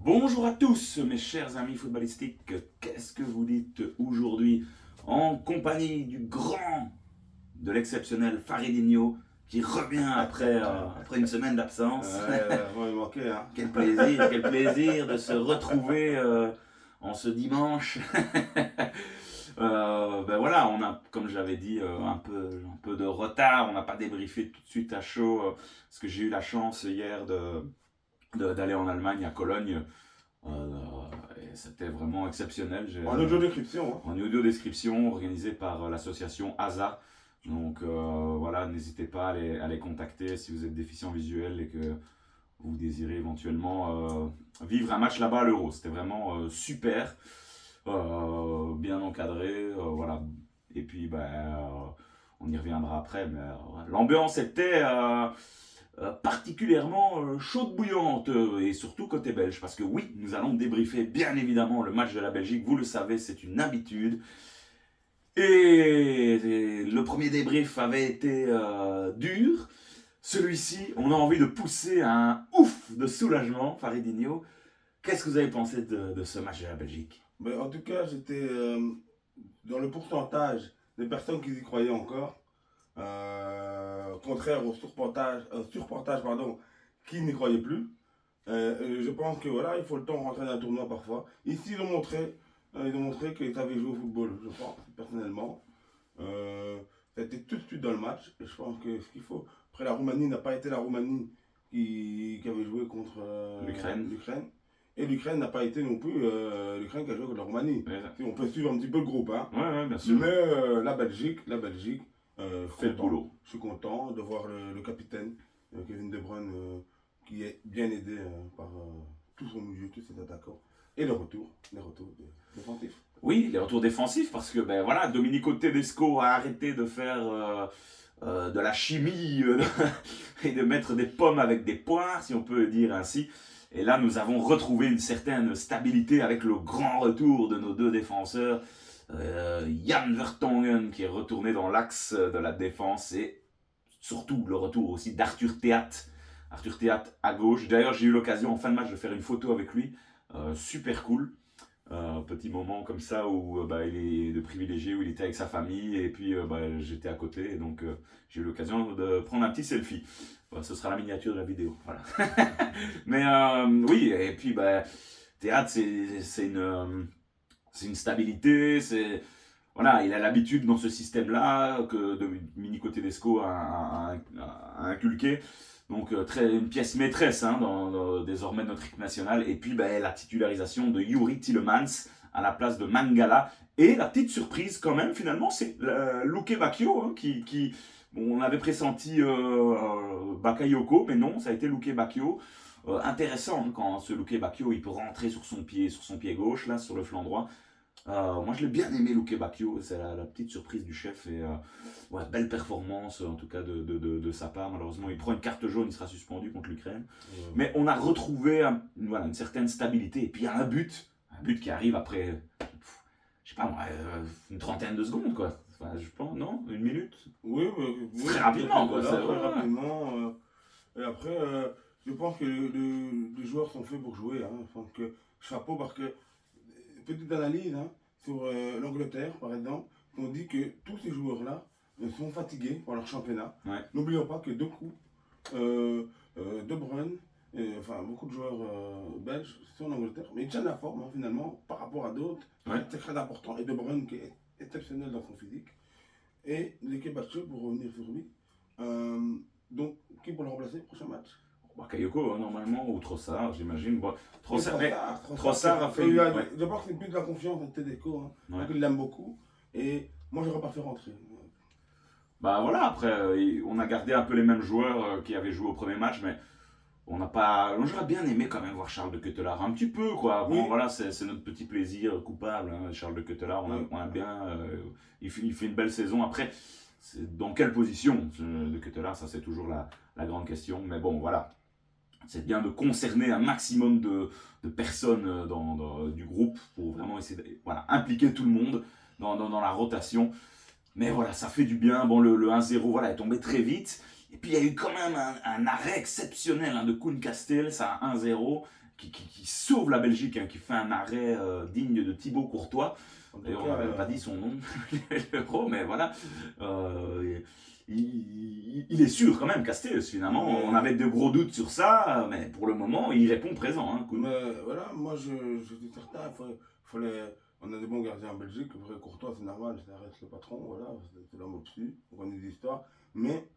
Bonjour à tous mes chers amis footballistiques, qu'est-ce que vous dites aujourd'hui en compagnie du grand, de l'exceptionnel Faridinho qui revient après une semaine d'absence. Bon, il manquait, hein. Quel plaisir de se retrouver en ce dimanche. Ben voilà, on a, comme j'avais dit, un peu de retard, on n'a pas débriefé tout de suite à chaud, parce que j'ai eu la chance hier d'aller en Allemagne, à Cologne. Et c'était vraiment exceptionnel. En audio description, hein. En audio description organisée par l'association ASA. Donc voilà, n'hésitez pas à les contacter si vous êtes déficient visuel et que vous désirez éventuellement vivre un match là-bas à l'Euro. C'était vraiment super, bien encadré, voilà. Et puis on y reviendra après, mais l'ambiance était particulièrement chaude bouillante et surtout côté belge parce que oui, nous allons débriefer bien évidemment le match de la Belgique, vous le savez, c'est une habitude. Et le premier débrief avait été dur. Celui-ci, on a envie de pousser un ouf de soulagement. Faridinho, qu'est-ce que vous avez pensé de ce match de la Belgique? Mais en tout cas, j'étais dans le pourcentage des personnes qui y croyaient encore, contraire au surportage pardon, qui n'y croyaient plus. Je pense que voilà, il faut le temps de rentrer dans un tournoi parfois. Ici, ils ont montré qu'ils savaient jouer au football, je pense, personnellement. Ça a été tout de suite dans le match, et je pense que ce qu'il faut. Après, la Roumanie n'a pas été la Roumanie qui avait joué contre l'Ukraine. Et l'Ukraine n'a pas été non plus l'Ukraine qui a joué contre la Roumanie. Ouais, Si on peut suivre un petit peu le groupe, hein. ouais, bien sûr. Mais la Belgique, Fait le content. boulot. Je suis content de voir le capitaine, Kevin De Bruyne, qui est bien aidé par tout son milieu, tous ses attaquants. Et les retours défensifs. Oui, les retours défensifs, parce que ben voilà, Domenico Tedesco a arrêté de faire de la chimie et de mettre des pommes avec des poires, si on peut le dire ainsi. Et là, nous avons retrouvé une certaine stabilité avec le grand retour de nos deux défenseurs. Jan Vertonghen qui est retourné dans l'axe de la défense et surtout le retour aussi d'Arthur Théat. Arthur Théat à gauche. D'ailleurs, j'ai eu l'occasion en fin de match de faire une photo avec lui. Super cool. Petit moment comme ça où il est de privilégié, où il était avec sa famille et puis j'étais à côté et donc j'ai eu l'occasion de prendre un petit selfie. Ce sera la miniature de la vidéo. Voilà. Mais oui, et puis Théâtre, c'est une stabilité, voilà, il a l'habitude dans ce système-là que Domenico Tedesco a inculqué. Donc une pièce maîtresse désormais de notre équipe nationale. Et puis la titularisation de Yuri Tillemans à la place de Mangala. Et la petite surprise quand même finalement, c'est Luke Bacchio bon, on avait pressenti Bakayoko, mais non, ça a été Luke Bacchio. Intéressant quand ce Luke Bacchio il peut rentrer sur son pied gauche là sur le flanc droit. Moi, je l'ai bien aimé, Luke Bacchio. C'est la petite surprise du chef. Et ouais, belle performance, en tout cas, de sa part. Malheureusement, il prend une carte jaune, il sera suspendu contre l'Ukraine. Mais on a retrouvé une certaine stabilité. Et puis, il y a un but qui arrive après, je sais pas moi, une trentaine de secondes, quoi. Enfin, je pense, non? Une minute? Oui, Très rapidement, quoi. Très rapidement. Et après, je pense que les joueurs sont faits pour jouer, hein. Enfin, chapeau parce que petite analyse hein, sur l'Angleterre, par exemple, on dit que tous ces joueurs-là sont fatigués par leur championnat. Ouais. N'oublions pas que De Bruyne, enfin beaucoup de joueurs belges sont en Angleterre, mais ils tiennent la forme hein, finalement par rapport à d'autres. Ouais. C'est très important. Et De Bruyne qui est exceptionnel dans son physique. Et l'équipe Bacchio, pour revenir sur lui, donc qui pour le remplacer prochain match? Bakayoko, normalement, ou Trossard, j'imagine. Bon, Trossard a fait. Je pense que c'est plus de la confiance en Tedesco. Hein, Ouais. Donc il l'aime beaucoup. Et moi, j'aurais pas fait rentrer. Bah voilà, après, on a gardé un peu les mêmes joueurs qui avaient joué au premier match, mais on n'a pas. J'aurais bien aimé quand même voir Charles de Ketelaar, un petit peu, quoi. Bon, Oui. voilà, c'est notre petit plaisir coupable, hein, Charles de Ketelaar, on a bien. Il fait une belle saison. Après, dans quelle position de Ketelaar, ça c'est toujours la grande question. Mais bon, voilà. C'est bien de concerner un maximum de personnes du groupe pour vraiment essayer impliquer tout le monde dans la rotation. Mais voilà, ça fait du bien. Bon, le 1-0 voilà, est tombé très vite. Et puis il y a eu quand même un arrêt exceptionnel de Koen Castells à 1-0. qui sauve la Belgique, hein, qui fait un arrêt digne de Thibaut Courtois. D'ailleurs, on n'avait pas dit son nom, l'Euro, mais voilà. Il est sûr quand même, Castells, finalement. On avait de gros doutes sur ça, mais pour le moment, il répond présent. Hein, mais voilà, moi je dis certain, on a des bons gardiens en Belgique. Vrai, Courtois, c'est normal, ça reste le patron, voilà, c'est l'homme au-dessus, on connaît des histoires. Mais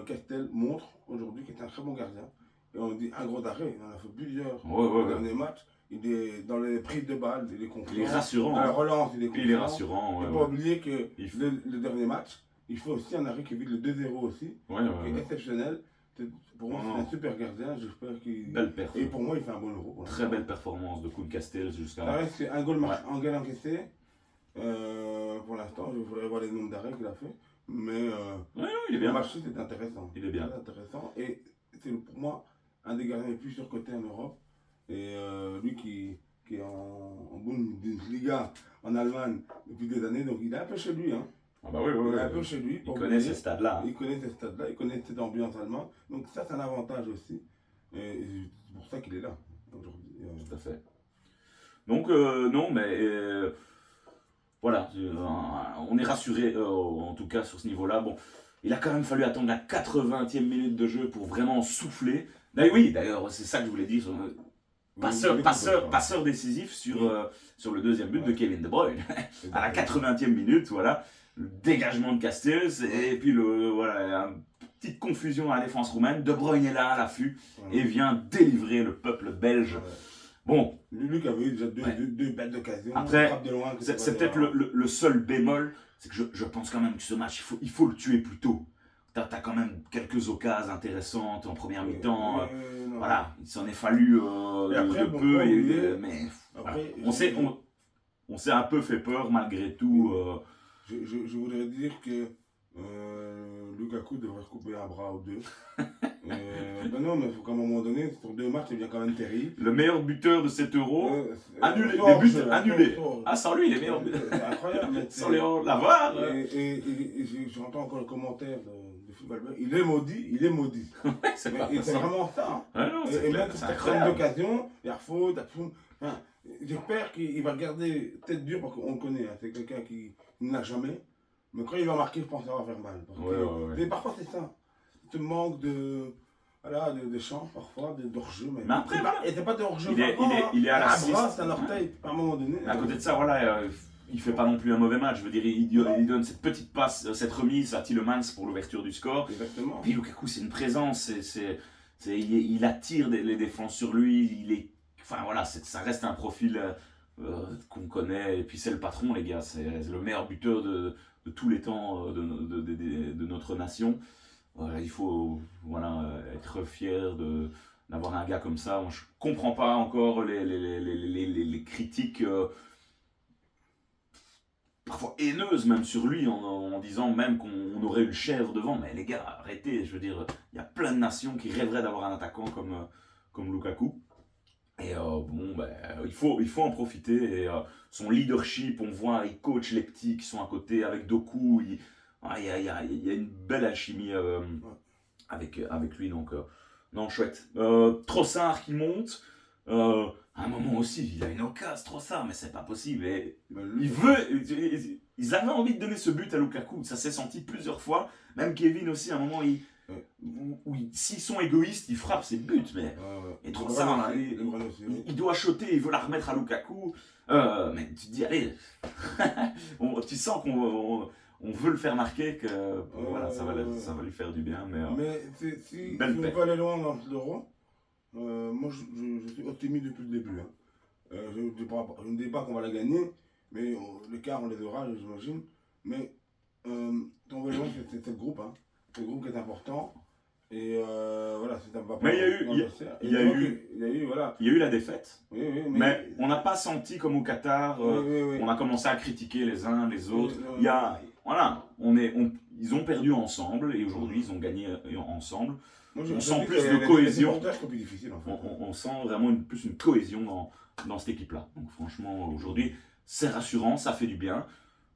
Castel montre aujourd'hui qu'il est un très bon gardien. Et on dit un gros d'arrêt, il en a fait plusieurs dans les derniers matchs. Il est dans les prises de balles, il est confiant. Il est rassurant. Dans la relance, il est confiant. Il est rassurant. Il ne faut pas oublier que le dernier match, il fait aussi un arrêt qui évite le 2-0 aussi, qui est exceptionnel. Pour moi, c'est un super gardien. J'espère qu'il. Belle performance. Et pour moi, il fait un bon Euro. Très belle performance de Koen Castells jusqu'à. Ça reste un goal encaissé. Pour l'instant, je voudrais voir les nombres d'arrêts qu'il a fait. Mais il est bien. Le match, c'est intéressant. Il est bien. C'est intéressant. Et c'est pour moi un des gardiens les plus surcotés en Europe. Et lui qui est en Bundesliga en Allemagne depuis des années, donc il est un peu chez lui. Hein. Ah bah oui, il est un peu chez lui. Il connaît ces stades-là. Il connaît ces stades-là, il connaît cette ambiance allemande. Donc ça, c'est un avantage aussi. Et c'est pour ça qu'il est là aujourd'hui. Tout à fait. Donc, non, mais voilà, on est rassuré en tout cas sur ce niveau-là. Bon, il a quand même fallu attendre la 80e minute de jeu pour vraiment souffler. D'ailleurs, c'est ça que je voulais dire. Passeur décisif sur le deuxième but de Kevin De Bruyne. À la 80e minute, voilà, le dégagement de Castells et puis voilà, une petite confusion à la défense roumaine. De Bruyne est là à l'affût et vient délivrer le peuple belge. Bon. Lui qui avait eu déjà deux belles occasions. Après, c'est peut-être le seul bémol, c'est que je pense quand même que ce match, il faut le tuer plus tôt. T'as quand même quelques occasions intéressantes en première mi-temps. Voilà, il s'en est fallu mais après, on s'est un peu fait peur malgré tout. Je voudrais dire que Lukaku devrait se couper un bras ou deux. Ben non, mais il faut qu'à un moment donné, sur 2 matchs, c'est bien quand même terrible. Le meilleur buteur de cet Euro, annulé, les buts annulés. Sans lui, il est meilleur buteur. C'est incroyable. Sans l'avoir. Et j'entends encore le commentaire de Football. Il est maudit. C'est vraiment ça. Hein. Non, et même si tu as une occasion, il y a faute, j'espère qu'il va garder tête dure parce qu'on le connaît. Hein. C'est quelqu'un qui n'a jamais. Mais quand il va marquer, je pense que ça va faire mal. Mais parfois, c'est ça. Tu manques de chance, parfois, d'hors-jeu. Mais après, et c'est pas de hors-jeu. Il est à l'assist. C'est un orteil, à un moment donné. À côté de ça, voilà, il fait pas non plus un mauvais match. Je veux dire, il donne cette petite passe, cette remise à Tielemans pour l'ouverture du score. Exactement. Puis Lukaku, c'est une présence. Il attire les défenses sur lui. Enfin voilà, ça reste un profil qu'on connaît. Et puis c'est le patron, les gars. C'est le meilleur buteur de tous les temps de notre nation. Il faut être fier d'avoir un gars comme ça. Moi, je comprends pas encore les critiques parfois haineuses même sur lui en disant même qu'on aurait eu le chèvre devant. Mais les gars, arrêtez. Je veux dire, il y a plein de nations qui rêveraient d'avoir un attaquant comme Lukaku. Et il faut en profiter. Et son leadership, on voit, il coach les petits qui sont à côté avec Doku. Il y a une belle alchimie avec lui. Donc, non, chouette. Trossard qui monte. À un moment aussi, il a une occasion, Trossard, mais c'est pas possible. Et ils avaient envie de donner ce but à Lukaku. Ça s'est senti plusieurs fois. Même Kevin aussi, à un moment, s'ils sont égoïstes, ils frappent ses buts. Mais et Trossard, il doit shotter, il veut la remettre à Lukaku. Mais tu te dis, allez, tu sens qu'on veut le faire marquer, que voilà, ça va lui faire du bien. Mais si on veut aller loin dans l'Euro, moi je suis optimiste depuis le début. Hein. Je ne dis pas qu'on va la gagner, mais les quarts on les aura, j'imagine. Mais on veut aller loin, c'est le groupe. Hein. C'est le groupe qui est important. Et voilà, ça va pas. Mais il y a eu la défaite. Mais on n'a pas senti comme au Qatar, on a commencé à critiquer les uns les autres. Ils ont perdu ensemble et aujourd'hui ils ont gagné ensemble. On sent plus de cohésion. On sent vraiment plus une cohésion dans cette équipe-là. Donc franchement, aujourd'hui, c'est rassurant, ça fait du bien.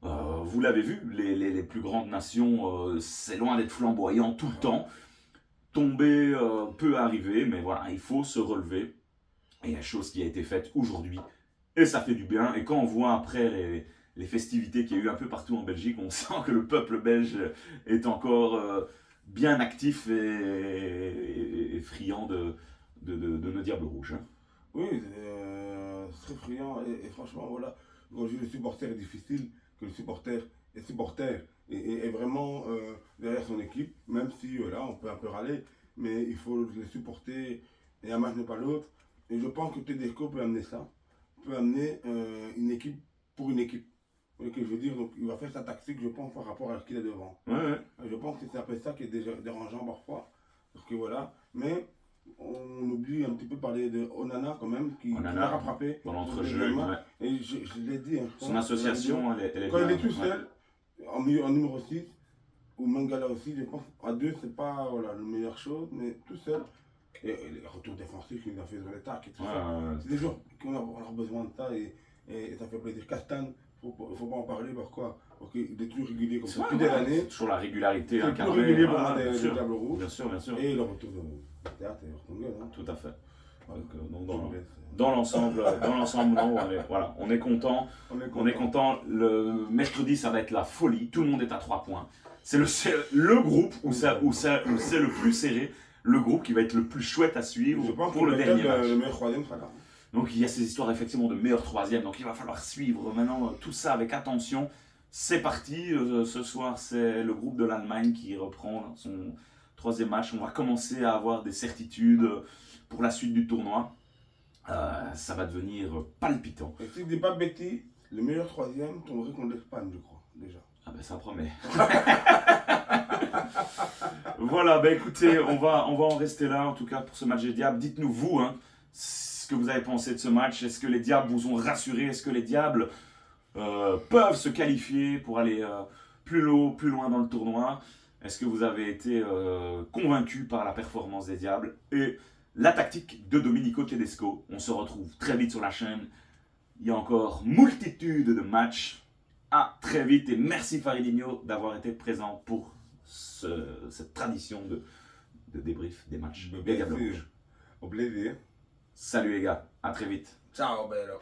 Vous l'avez vu, les plus grandes nations, c'est loin d'être flamboyant tout le temps. Tomber peut arriver, mais voilà, il faut se relever. Et il y a chose qui a été faite aujourd'hui. Et ça fait du bien. Et quand on voit après les festivités qu'il y a eu un peu partout en Belgique, on sent que le peuple belge est encore bien actif et friand de nos Diables Rouges. Hein. Oui, très friand. Et franchement, voilà, quand je dis le supporter est difficile, que le supporter est supporter et vraiment derrière son équipe, même si là, on peut un peu râler, mais il faut le supporter et un match n'est pas l'autre. Et je pense que Tedesco peut amener ça, peut amener une équipe pour une équipe. Vous voyez ce que je veux dire, donc il va faire sa tactique, je pense, par rapport à ce qu'il a devant. Ouais, ouais. Je pense que c'est un peu ça qui est déjà dérangeant parfois. Parce que voilà. Mais on oublie un petit peu parler de Onana quand même, qui l'a rattrapé. Dans l'entrejeu. Ouais. Et je l'ai dit. Hein, son association, elle est quand bien. il est tout seul, en numéro 6, ou Mangala aussi, je pense, à deux, c'est pas voilà, la meilleure chose, mais tout seul. Et les retours défensifs qu'il a fait sur les tacs et tout ça. C'est des joueurs qu'on a besoin de ça et ça fait plaisir. Castan, il ne faut pas en parler parce quoi. Parce qu'il est toujours régulier comme ça. Depuis des années. C'est toujours la régularité incarnée. C'est toujours régulier pour moi des Diables Rouges. Bien sûr, bien sûr. Et le retour de théâtre et Hortongueul. Hein. Tout à fait. Donc, dans l'ensemble, non, on est content. On est content. Le mercredi, ça va être la folie. Tout le monde est à 3 points. C'est le groupe où c'est le plus serré. Le groupe qui va être le plus chouette à suivre pour le dernier match. Le meilleur troisième sera là. Donc il y a ces histoires effectivement de meilleur troisième. Donc il va falloir suivre maintenant tout ça avec attention. C'est parti. Ce soir, c'est le groupe de l'Allemagne qui reprend son 3e match. On va commencer à avoir des certitudes pour la suite du tournoi. Ça va devenir palpitant. Et si je ne dis pas bêtis, le meilleur troisième tomberait contre l'Espagne, je crois, déjà. Ah ben ça promet. Voilà, ben écoutez, on va en rester là en tout cas pour ce match des Diables. Dites-nous vous, hein, ce que vous avez pensé de ce match. Est-ce que les Diables vous ont rassuré? Est-ce que les Diables peuvent se qualifier pour aller plus loin dans le tournoi? Est-ce que vous avez été convaincu par la performance des Diables et la tactique de Domenico Tedesco? On se retrouve très vite sur la chaîne. Il y a encore multitude de matchs. À très vite et merci Faridinho d'avoir été présent pour cette tradition de débrief des matchs des Diables Rouges. Au plaisir. Salut les gars, à très vite. Ciao, bello.